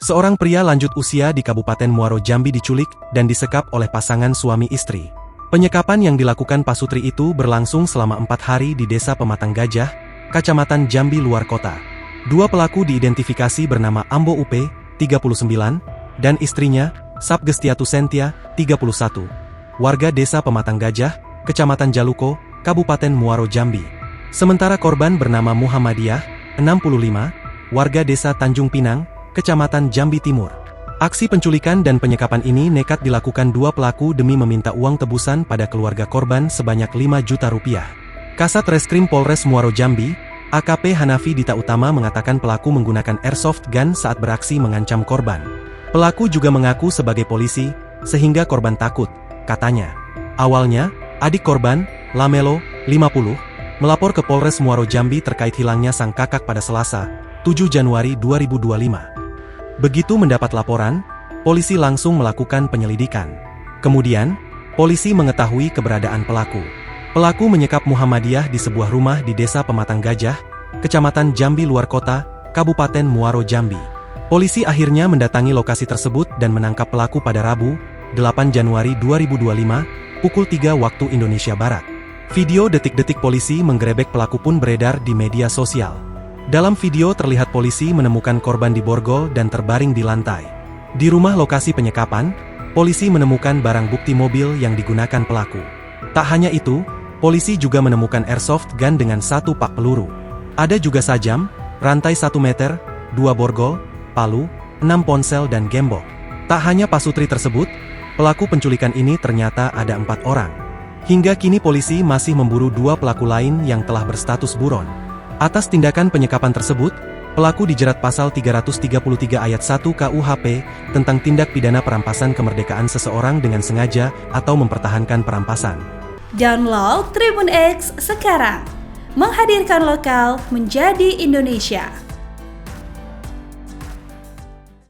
Seorang pria lanjut usia di Kabupaten Muaro Jambi diculik dan disekap oleh pasangan suami istri. Penyekapan yang dilakukan pasutri itu berlangsung selama 4 hari di Desa Pematang Gajah, Kecamatan Jambi luar kota. Dua pelaku diidentifikasi bernama Ambo Upe, 39, dan istrinya, Sabgestiatu Sentia, 31. Warga Desa Pematang Gajah, Kecamatan Jaluko, Kabupaten Muaro Jambi. Sementara korban bernama Muhammadiyah, 65, warga Desa Tanjung Pinang, Kecamatan Jambi Timur. Aksi penculikan dan penyekapan ini nekat dilakukan dua pelaku demi meminta uang tebusan pada keluarga korban sebanyak 5 juta rupiah. Kasat Reskrim Polres Muaro Jambi, AKP Hanafi Dita Utama mengatakan pelaku menggunakan airsoft gun saat beraksi mengancam korban. Pelaku juga mengaku sebagai polisi, sehingga korban takut, katanya. Awalnya, adik korban, Lamelo, 50, melapor ke Polres Muaro Jambi terkait hilangnya sang kakak pada Selasa, 7 Januari 2025. Begitu mendapat laporan, polisi langsung melakukan penyelidikan. Kemudian, polisi mengetahui keberadaan pelaku. Pelaku menyekap Muhammadiyah di sebuah rumah di Desa Pematang Gajah, Kecamatan Jambi luar kota, Kabupaten Muaro Jambi. Polisi akhirnya mendatangi lokasi tersebut dan menangkap pelaku pada Rabu, 8 Januari 2025, pukul 3 waktu Indonesia Barat. Video detik-detik polisi menggerebek pelaku pun beredar di media sosial. Dalam video terlihat polisi menemukan korban di borgol dan terbaring di lantai. Di rumah lokasi penyekapan, polisi menemukan barang bukti mobil yang digunakan pelaku. Tak hanya itu, polisi juga menemukan airsoft gun dengan 1 pak peluru. Ada juga sajam, rantai 1 meter, 2 borgol, palu, 6 ponsel dan gembok. Tak hanya pasutri tersebut, pelaku penculikan ini ternyata ada 4 orang. Hingga kini polisi masih memburu 2 pelaku lain yang telah berstatus buron. Atas tindakan penyekapan tersebut, pelaku dijerat pasal 333 ayat 1 KUHP tentang tindak pidana perampasan kemerdekaan seseorang dengan sengaja atau mempertahankan perampasan. Download Tribun X sekarang, menghadirkan lokal menjadi Indonesia.